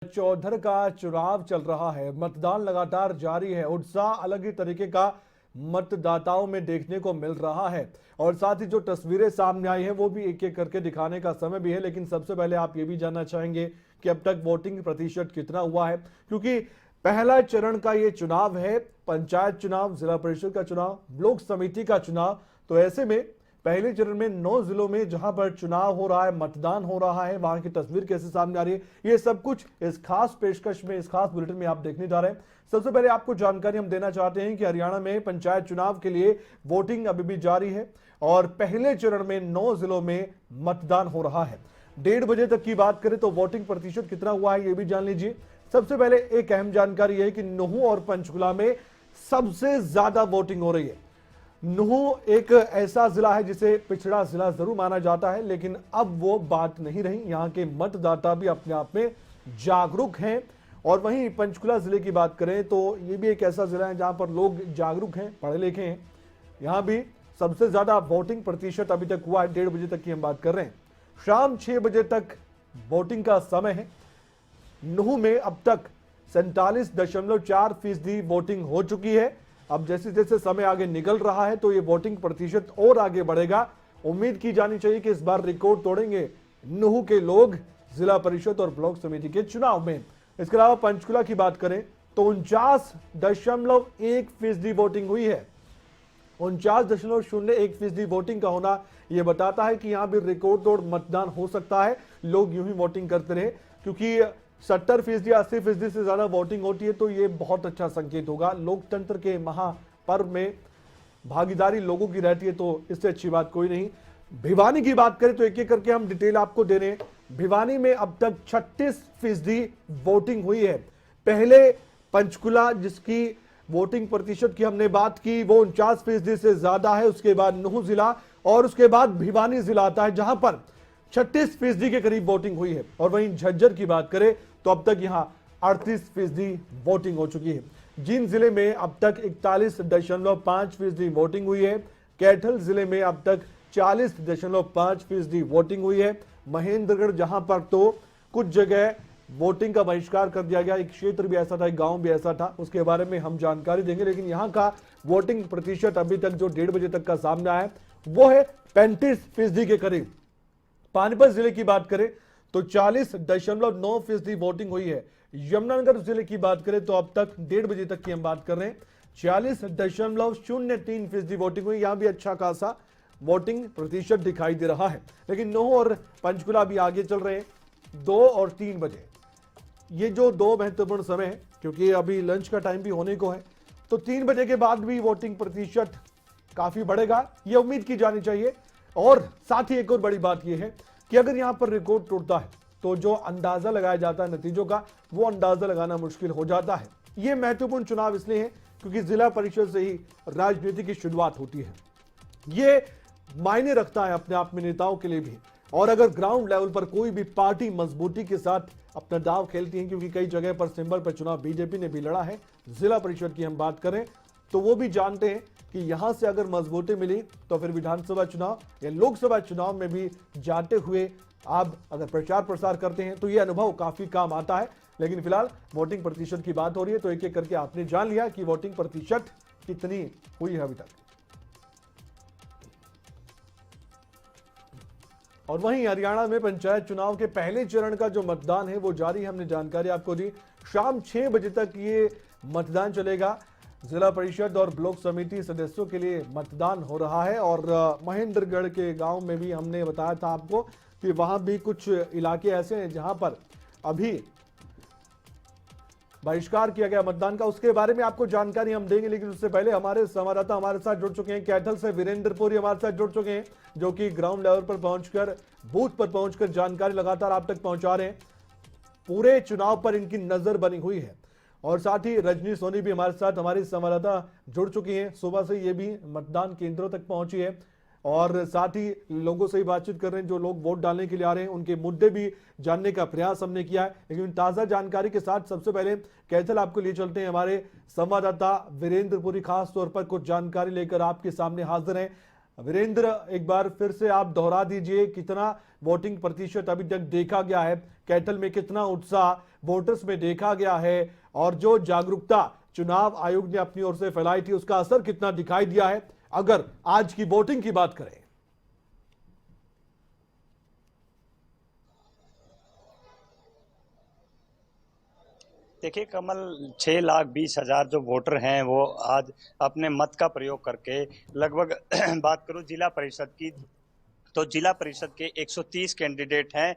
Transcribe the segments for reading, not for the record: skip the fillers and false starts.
चौधर का चुनाव चल रहा है। मतदान लगातार जारी है। उत्साह अलग ही तरीके का मतदाताओं में देखने को मिल रहा है और साथ ही जो तस्वीरें सामने आई हैं वो भी एक एक करके दिखाने का समय भी है। लेकिन सबसे पहले आप ये भी जानना चाहेंगे कि अब तक वोटिंग प्रतिशत कितना हुआ है, क्योंकि पहला चरण का ये चुनाव है। पंचायत चुनाव, जिला परिषद का चुनाव, ब्लॉक समिति का चुनाव। तो ऐसे में पहले चरण में 9 जिलों में जहां पर चुनाव हो रहा है, मतदान हो रहा है, वहां की तस्वीर कैसे सामने आ रही है, ये सब कुछ इस खास पेशकश में, इस खास बुलेटिन में आप देखने जा रहे हैं। सबसे पहले आपको जानकारी हम देना चाहते हैं कि हरियाणा में पंचायत चुनाव के लिए वोटिंग अभी भी जारी है और पहले चरण में 9 जिलों में मतदान हो रहा है। 1:30 बजे तक की बात करें तो वोटिंग प्रतिशत कितना हुआ है ये भी जान लीजिए। सबसे पहले एक अहम जानकारी है कि नुहू और पंचकुला में सबसे ज्यादा वोटिंग हो रही है। नुहू एक ऐसा जिला है जिसे पिछड़ा जिला जरूर माना जाता है, लेकिन अब वो बात नहीं रही। यहाँ के मतदाता भी अपने आप में जागरूक हैं। और वहीं पंचकुला जिले की बात करें तो ये भी एक ऐसा जिला है जहां पर लोग जागरूक हैं, पढ़े लिखे हैं। यहाँ भी सबसे ज्यादा वोटिंग प्रतिशत अभी तक हुआ है। 1:30 बजे तक की हम बात कर रहे हैं। शाम 6 बजे तक वोटिंग का समय है। नुहू में अब तक 47.4% वोटिंग हो चुकी है। अब जैसे जैसे समय आगे निकल रहा है तो ये वोटिंग प्रतिशत और आगे बढ़ेगा। उम्मीद की जानी चाहिए कि इस बार रिकॉर्ड तोड़ेंगे नुहू के लोग जिला परिषद और ब्लॉक समिति के चुनाव में। इसके अलावा पंचकुला की बात करें तो 49.1% वोटिंग हुई है। 49.01% वोटिंग का होना यह बताता है कि यहां भी रिकॉर्ड तोड़ मतदान हो सकता है। लोग यूं ही वोटिंग करते रहे, क्योंकि 70% या 80% से ज्यादा वोटिंग होती है तो ये बहुत अच्छा संकेत होगा। लोकतंत्र के महापर्व में भागीदारी लोगों की रहती है, तो इससे अच्छी बात कोई नहीं। भिवानी की बात करें तो एक एक करके हम डिटेल आपको दे रहे हैं। भिवानी में अब तक 36% वोटिंग हुई है। पहले पंचकुला जिसकी वोटिंग प्रतिशत की हमने बात की वो 49% से ज्यादा है, उसके बाद नुहू जिला और उसके बाद भिवानी जिला आता है जहां पर 36% के करीब वोटिंग हुई है। और वहीं झज्जर की बात करें तो अब तक यहां 38% वोटिंग हो चुकी है। जींद जिले में अब तक 41.5% वोटिंग हुई है। कैथल जिले में अब तक 40.5% वोटिंग हुई है। महेंद्रगढ़ जहां पर तो कुछ जगह वोटिंग का बहिष्कार कर दिया गया, एक क्षेत्र भी ऐसा था, एक गांव भी ऐसा था, उसके बारे में हम जानकारी देंगे। लेकिन यहां का वोटिंग प्रतिशत अभी तक जो 1:30 बजे तक का सामने आया है वो है 35% के करीब। पानीपत जिले की बात करें तो 40.9% वोटिंग हुई है। यमुनानगर जिले की बात करें तो अब तक 1:30 बजे तक की हम बात कर रहे हैं 40.03% वोटिंग हुई। यहां भी अच्छा खासा वोटिंग प्रतिशत दिखाई दे रहा है। लेकिन नुहू और पंचकुला भी आगे चल रहे हैं। 2 और 3 बजे ये जो 2 महत्वपूर्ण समय है, क्योंकि अभी लंच का टाइम भी होने को है, तो 3 बजे के बाद भी वोटिंग प्रतिशत काफी बढ़ेगा, यह उम्मीद की जानी चाहिए। और साथ ही एक और बड़ी बात यह है कि अगर यहां पर रिकॉर्ड टूटता है तो जो अंदाजा लगाया जाता है नतीजों का, वो अंदाजा लगाना मुश्किल हो जाता है। यह महत्वपूर्ण चुनाव इसलिए है क्योंकि जिला परिषद से ही राजनीति की शुरुआत होती है। यह मायने रखता है अपने आप में नेताओं के लिए भी। और अगर ग्राउंड लेवल पर कोई भी पार्टी मजबूती के साथ अपना दाव खेलती है, क्योंकि कई जगह पर सिंबल पर चुनाव बीजेपी ने भी लड़ा है, जिला परिषद की हम बात करें तो वो भी जानते हैं कि यहां से अगर मजबूती मिली तो फिर विधानसभा चुनाव या लोकसभा चुनाव में भी जाते हुए आप अगर प्रचार प्रसार करते हैं तो यह अनुभव काफी काम आता है। लेकिन फिलहाल वोटिंग प्रतिशत की बात हो रही है तो एक एक करके आपने जान लिया कि वोटिंग प्रतिशत कितनी हुई है अभी तक। और वहीं हरियाणा में पंचायत चुनाव के पहले चरण का जो मतदान है वो जारी है। हमने जानकारी आपको दी। शाम 6 बजे तक ये मतदान चलेगा। जिला परिषद और ब्लॉक समिति सदस्यों के लिए मतदान हो रहा है। और महेंद्रगढ़ के गांव में भी हमने बताया था आपको कि वहां भी कुछ इलाके ऐसे हैं जहां पर अभी बहिष्कार किया गया मतदान का, उसके बारे में आपको जानकारी हम देंगे। लेकिन उससे पहले हमारे संवाददाता हमारे साथ जुड़ चुके हैं। कैथल से वीरेंद्रपुरी हमारे साथ जुड़ चुके हैं, जो कि ग्राउंड लेवल पर पहुंचकर, बूथ पर पहुंचकर जानकारी लगातार आप तक पहुंचा रहे हैं। पूरे चुनाव पर इनकी नजर बनी हुई है। और साथ ही रजनी सोनी भी हमारे साथ, हमारी संवाददाता जुड़ चुकी हैं। सुबह से ये भी मतदान केंद्रों तक पहुंची है और साथ ही लोगों से ही बातचीत कर रहे हैं। जो लोग वोट डालने के लिए आ रहे हैं उनके मुद्दे भी जानने का प्रयास हमने किया है। लेकिन ताजा जानकारी के साथ सबसे पहले कैथल आपको लिए चलते हैं। हमारे संवाददाता वीरेंद्रपुरी खास तौर पर कुछ जानकारी लेकर आपके सामने हाजिर हैं। वीरेंद्र, एक बार फिर से आप दोहरा दीजिए, कितना वोटिंग प्रतिशत अभी तक देखा गया है, कैथल में कितना उत्साह वोटर्स में देखा गया है, और जो जागरूकता चुनाव आयोग ने अपनी ओर से फैलाई थी उसका असर कितना दिखाई दिया है, अगर आज की वोटिंग की बात करें? देखिए कमल, 6,20,000 जो वोटर हैं वो आज अपने मत का प्रयोग करके लगभग बात करूं जिला परिषद की, तो जिला परिषद के 130 कैंडिडेट हैं।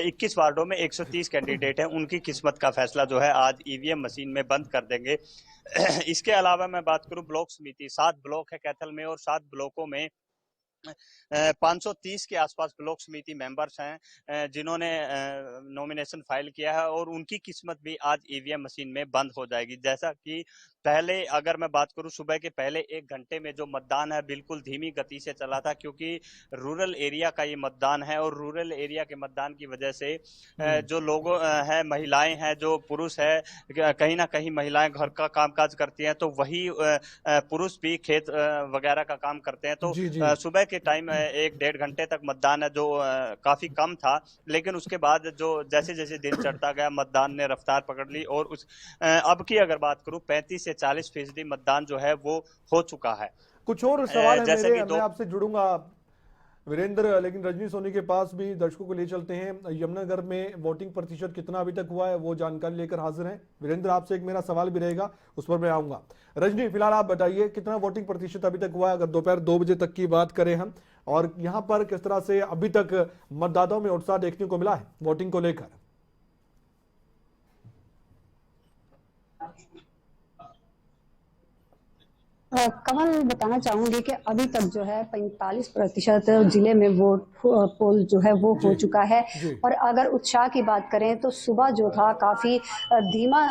21 वार्डों में 130 कैंडिडेट हैं। उनकी किस्मत का फैसला जो है आज ईवीएम मशीन में बंद कर देंगे। इसके अलावा मैं बात करूं ब्लॉक समिति, 7 ब्लॉक है कैथल में और 7 ब्लॉकों में 530 के आसपास ब्लॉक समिति मेंबर्स हैं जिन्होंने नॉमिनेशन फाइल किया है, और उनकी किस्मत भी आज ईवीएम मशीन में बंद हो जाएगी। जैसा कि पहले अगर मैं बात करूं, सुबह के पहले 1 घंटे में जो मतदान है बिल्कुल धीमी गति से चला था, क्योंकि रूरल एरिया का ये मतदान है, और रूरल एरिया के मतदान की वजह से जो लोग हैं, महिलाएं हैं, जो पुरुष है, कहीं ना कहीं महिलाएं घर का कामकाज करती हैं, तो वही पुरुष भी खेत वगैरह का काम करते हैं। तो जी जी। सुबह के टाइम 1-1.5 घंटे तक मतदान है, जो काफी कम था, लेकिन उसके बाद जो जैसे जैसे दिन चढ़ता गया मतदान ने रफ्तार पकड़ ली, और अब की अगर बात करूं 35 से 40% मतदान जो है वो हो चुका है। कुछ और सवाल है जैसे मेरे, कि मैं आपसे जुड़ूंगा वीरेंद्र, लेकिन रजनी सोनी के पास भी दर्शकों को ले चलते हैं। यमुनानगर में वोटिंग प्रतिशत कितना अभी तक हुआ है वो जानकारी लेकर हाजिर हैं। वीरेंद्र, आपसे एक मेरा सवाल भी रहेगा, उस पर मैं आऊंगा। रजनी, फिलहाल आप बताइए कितना वोटिंग प्रतिशत अभी तक हुआ है, अगर दोपहर 2 बजे तक की बात करें हम, और यहाँ पर किस तरह से अभी तक मतदाताओं में उत्साह देखने को मिला है वोटिंग को लेकर? कमल, बताना चाहूंगी कि अभी तक जो है 45% जिले में वोट पोल जो है वो हो चुका है। और अगर उत्साह की बात करें तो सुबह जो था काफी धीमा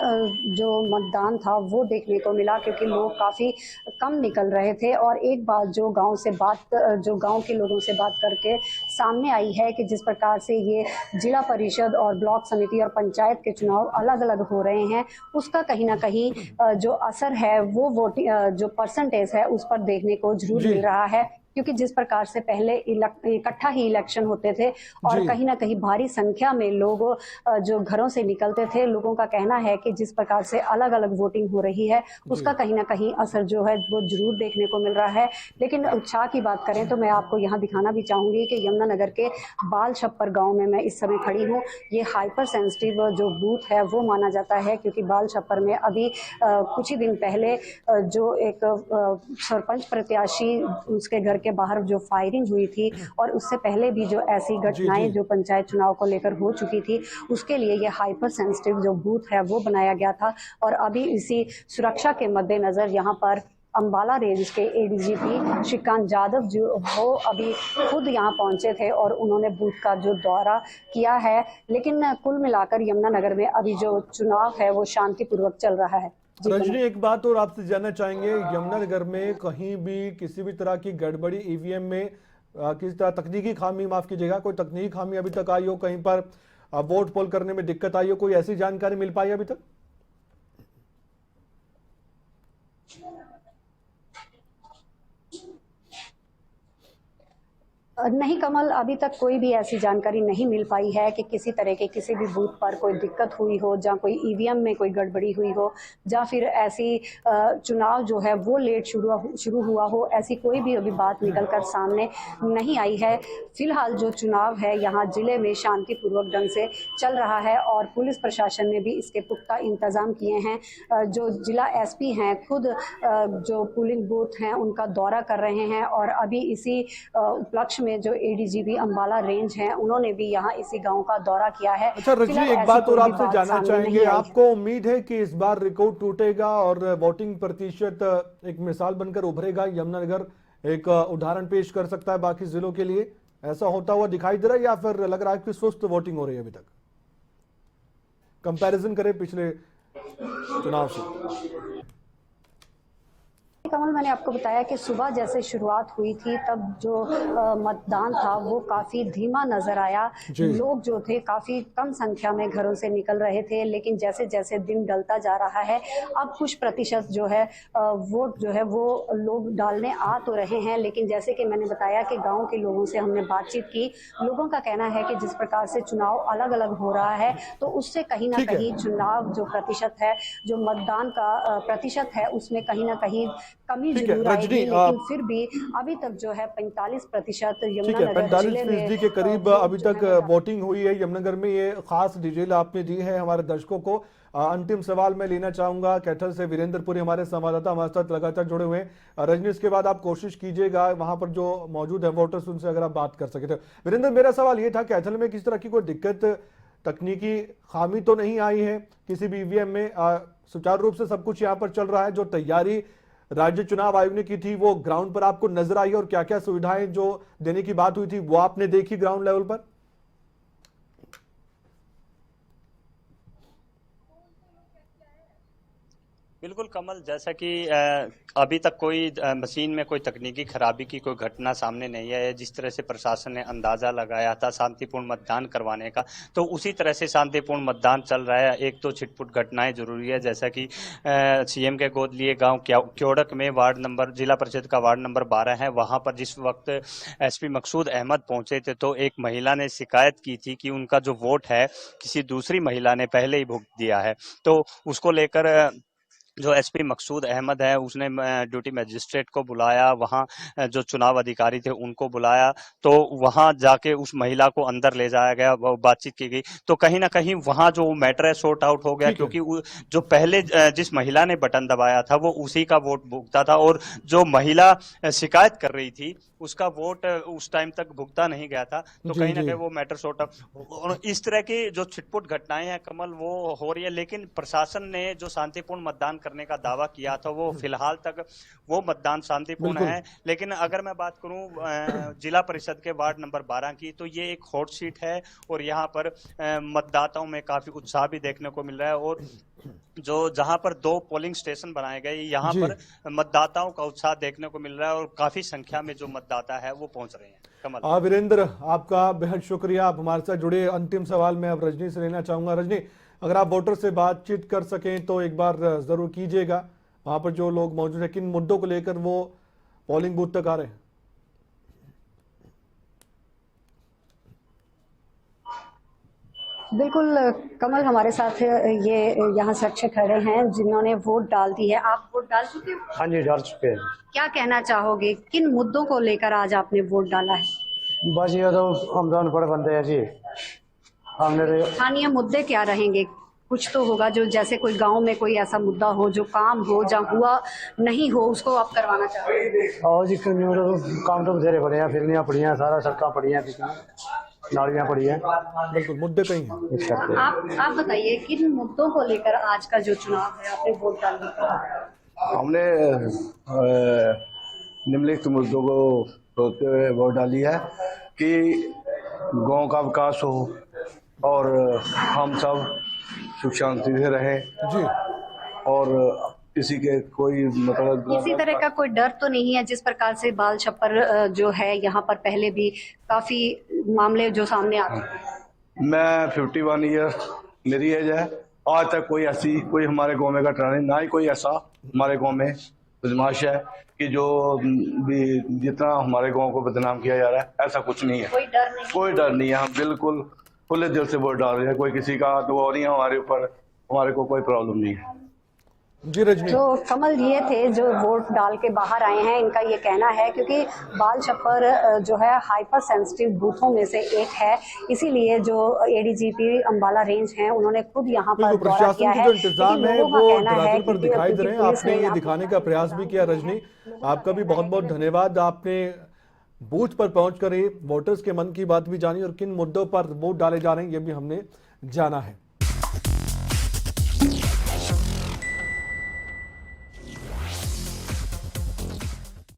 जो मतदान था वो देखने को मिला, क्योंकि लोग काफी कम निकल रहे थे। और एक बात जो गांव के लोगों से बात करके सामने आई है कि जिस प्रकार से ये जिला परिषद और ब्लॉक समिति और पंचायत के चुनाव अलग अलग हो रहे हैं, उसका कहीं ना कहीं जो असर है वो वोटिंग जो परसेंटेज है उस पर देखने को जरूर मिल रहा है। क्योंकि जिस प्रकार से पहले इकट्ठा ही इलेक्शन होते थे और कहीं ना कहीं भारी संख्या में लोग जो घरों से निकलते थे, लोगों का कहना है कि जिस प्रकार से अलग अलग वोटिंग हो रही है उसका कहीं ना कहीं असर जो है वो जरूर देखने को मिल रहा है। लेकिन उत्साह की बात करें तो मैं आपको यहाँ दिखाना भी चाहूंगी कि यमुनानगर के बाल छप्पर गाँव में मैं इस समय खड़ी हूँ। ये हाइपर सेंसिटिव जो बूथ है वो माना जाता है, क्योंकि बाल छप्पर में अभी कुछ ही दिन पहले जो एक सरपंच प्रत्याशी उसके घर के बाहर जो फायरिंग हुई थी, और उससे पहले भी जो ऐसी घटनाएं जो पंचायत चुनाव को लेकर हो चुकी थी, उसके लिए ये हाइपर सेंसिटिव जो बूथ है वो बनाया गया था। और अभी इसी सुरक्षा के मद्देनजर यहाँ पर अंबाला रेंज के एडीजीपी श्रीकांत यादव जो वो अभी खुद यहाँ पहुंचे थे और उन्होंने बूथ का जो दौरा किया है। लेकिन कुल मिलाकर यमुनानगर में अभी जो चुनाव है वो शांतिपूर्वक चल रहा है। रजनी, एक बात और आपसे जानना चाहेंगे, यमुनानगर में कहीं भी किसी भी तरह की गड़बड़ी ईवीएम में, किसी तरह तकनीकी खामी, माफ कीजिएगा, कोई तकनीकी खामी अभी तक आई हो, कहीं पर वोट पोल करने में दिक्कत आई हो, कोई ऐसी जानकारी मिल पाई अभी तक? नहीं कमल, अभी तक कोई भी ऐसी जानकारी नहीं मिल पाई है कि किसी तरह के किसी भी बूथ पर कोई दिक्कत हुई हो, या कोई ईवीएम में कोई गड़बड़ी हुई हो, या फिर ऐसी चुनाव जो है वो लेट शुरू हुआ हो। ऐसी कोई भी अभी बात निकलकर सामने नहीं आई है। फिलहाल जो चुनाव है यहाँ जिले में शांतिपूर्वक ढंग से चल रहा है, और पुलिस प्रशासन ने भी इसके पुख्ता इंतजाम किए हैं। जो जिला एसपी हैं खुद जो पोलिंग बूथ हैं उनका दौरा कर रहे हैं, और अभी इसी उपलक्ष्य में जो एडीजीपी अंबाला रेंज हैं उन्होंने भी यहाँ इसी गांव का दौरा किया है। अच्छा रजनी, एक बात और आपसे जानना चाहेंगे, आपको उम्मीद है कि इस बार रिकॉर्ड टूटेगा और वोटिंग प्रतिशत एक मिसाल बनकर उभरेगा, यमुनानगर एक उदाहरण पेश कर सकता है बाकी जिलों के लिए? ऐसा होता हुआ दिखाई दे रहा है, या फिर लग रहा है कि सुस्त वोटिंग हो रही है अभी तक कंपैरिजन करें पिछले चुनाव से? कमल, मैंने आपको बताया कि सुबह जैसे शुरुआत हुई थी तब जो मतदान था वो काफ़ी धीमा नजर आया। लोग जो थे काफ़ी कम संख्या में घरों से निकल रहे थे, लेकिन जैसे जैसे दिन ढलता जा रहा है अब कुछ प्रतिशत जो है वोट जो है वो लोग डालने आ तो रहे हैं। लेकिन जैसे कि मैंने बताया कि गाँव के लोगों से हमने बातचीत की, लोगों का कहना है कि जिस प्रकार से चुनाव अलग अलग हो रहा है तो उससे कहीं ना कहीं चुनाव जो प्रतिशत है, जो मतदान का प्रतिशत है, उसमें कहीं ना कहीं कमी जरूर आएगी। लेकिन फिर भी अभी तक जो है 45% यमुनानगर जिले में 45% के करीब अभी तक वोटिंग हुई है यमुनानगर में। ये खास डिटेल आपने दी है हमारे दर्शकों को। अंतिम सवाल मैं लेना चाहूंगा कैथल से वीरेंद्र पुरी, हमारे संवाददाता हमारे साथ लगातार जुड़े हुए हैं। रजनी, इसके बाद आप कोशिश कीजिएगा वहां पर जो मौजूद है वोटर्स, उनसे अगर आप बात कर सके तो। वीरेंद्र, मेरा सवाल ये था, कैथल में किसी तरह की कोई दिक्कत, तकनीकी खामी तो नहीं आई है किसी भी ईवीएम में? सुचारू रूप से सब कुछ यहाँ पर चल रहा है? जो तैयारी राज्य चुनाव आयोग ने की थी वो ग्राउंड पर आपको नजर आई, और क्या क्या सुविधाएं जो देने की बात हुई थी वो आपने देखी ग्राउंड लेवल पर? बिल्कुल कमल, जैसा कि अभी तक कोई मशीन में कोई तकनीकी खराबी की कोई घटना सामने नहीं है। जिस तरह से प्रशासन ने अंदाजा लगाया था शांतिपूर्ण मतदान करवाने का, तो उसी तरह से शांतिपूर्ण मतदान चल रहा है। एक तो छिटपुट घटनाएं जरूरी है, जैसा कि सीएम के गोद लिए गांव क्योड़क में जिला परिषद का वार्ड नंबर 12 है, वहां पर जिस वक्त एसपी मकसूद अहमद पहुंचे थे तो एक महिला ने शिकायत की थी कि उनका जो वोट है किसी दूसरी महिला ने पहले ही भुगत दिया है। तो उसको लेकर जो एसपी मकसूद अहमद है उसने ड्यूटी मजिस्ट्रेट को बुलाया, वहां जो चुनाव अधिकारी थे उनको बुलाया, तो वहां जाके उस महिला को अंदर ले जाया गया, बातचीत की गई। तो कहीं ना कहीं वहां जो मैटर है सॉर्ट आउट हो गया, क्योंकि जो पहले जिस महिला ने बटन दबाया था वो उसी का वोट भुगता था, और जो महिला शिकायत कर रही थी उसका वोट उस टाइम तक भुगता नहीं गया था। तो कहीं ना कहीं वो मैटर सॉर्ट आउट। और इस तरह की जो छिटपुट घटनाएं हैं कमल वो हो रही है, लेकिन प्रशासन ने जो शांतिपूर्ण मतदान करने का दावा किया था वो फिलहाल तक वो मतदान शांतिपूर्ण है। लेकिन अगर मैं बात करूं जिला परिषद के वार्ड नंबर 12 की, तो ये एक हॉट सीट है और यहाँ पर मतदाताओं में काफी उत्साह भी देखने को मिल रहा है। और जो जहां पर 2 पोलिंग स्टेशन बनाए गए, यहाँ पर मतदाताओं का उत्साह देखने को मिल रहा है और काफी संख्या में जो मतदाता है वो पहुंच रहे हैं। कमल, वीरेंद्र, आपका बेहद शुक्रिया, आप हमारे साथ जुड़े। अंतिम सवाल मैं अब रजनी से लेना चाहूंगा। रजनी, अगर आप वोटर से बातचीत कर सकें तो एक बार जरूर कीजिएगा। वहां पर जो लोग मौजूद है, किन मुद्दों को लेकर वो पोलिंग बूथ तक आ रहे हैं? बिल्कुल कमल, हमारे साथ ये यहाँ शख्स खड़े हैं जिन्होंने वोट डाल दी है। आप वोट डाल चुके हो? हाँ जी, डाल चुके हैं। क्या कहना चाहोगे, किन मुद्दों को लेकर आज आपने वोट डाला है? बस ये तो हम तो अनपढ़ बंदे हैं जी, हमने स्थानीय मुद्दे क्या रहेंगे? कुछ तो होगा जो, जैसे कोई गांव में कोई ऐसा मुद्दा हो जो काम हो जहाँ हुआ नहीं हो, उसको आप करवाना चाहोगे? और जी काम तो बथेरे पड़े हैं, फिरनियाँ पड़ी हैं, सारा सड़क पड़ी हैं, नालियाँ पड़ी हैं। बिल्कुल, मुद्दे कहीं हैं। आप बताइए, किन मुद्दों को लेकर आज का जो चुनाव है आपने वोट डालने का? हमने निम्नलिखित मुद्दों को सोचते हुए वोट डाली है कि गांव का विकास हो और हम सब सुख शांति से रहें जी, और किसी के कोई मतलब किसी तरह का कोई डर तो नहीं है? जिस प्रकार से बाल छप्पर जो है यहाँ पर पहले भी काफी मामले जो सामने आते हैं। मैं 51 ईयर मेरी एज है, आज तक कोई हमारे गांव में घटना नहीं, ना ही कोई ऐसा हमारे गांव में बदमाश है कि जो भी जितना हमारे गांव को बदनाम किया जा रहा है, ऐसा कुछ नहीं है। कोई डर नहीं है। हम बिल्कुल खुले दिल से वोट डाल रहे हैं, कोई किसी का दबाव नहीं है हमारे ऊपर, हमारे को कोई प्रॉब्लम नहीं है। जी रजनी, जो कमल ये थे जो वोट डाल के बाहर आए हैं, इनका ये कहना है क्योंकि बाल छप्पर जो है हाइपर सेंसिटिव बूथों में से एक है, इसीलिए जो एडीजीपी अंबाला रेंज हैं उन्होंने खुद यहाँ पर दौरा किया है। जो इंतजाम है वो धरातल पर दिखाई दे रहे हैं। आपने ये दिखाने का प्रयास भी किया रजनी, आपका भी बहुत बहुत धन्यवाद। आपने बूथ पर पहुंचकर वोटर्स के मन की बात भी जानी और किन मुद्दों पर वोट डाले जा रहे हैं ये भी हमने जाना है।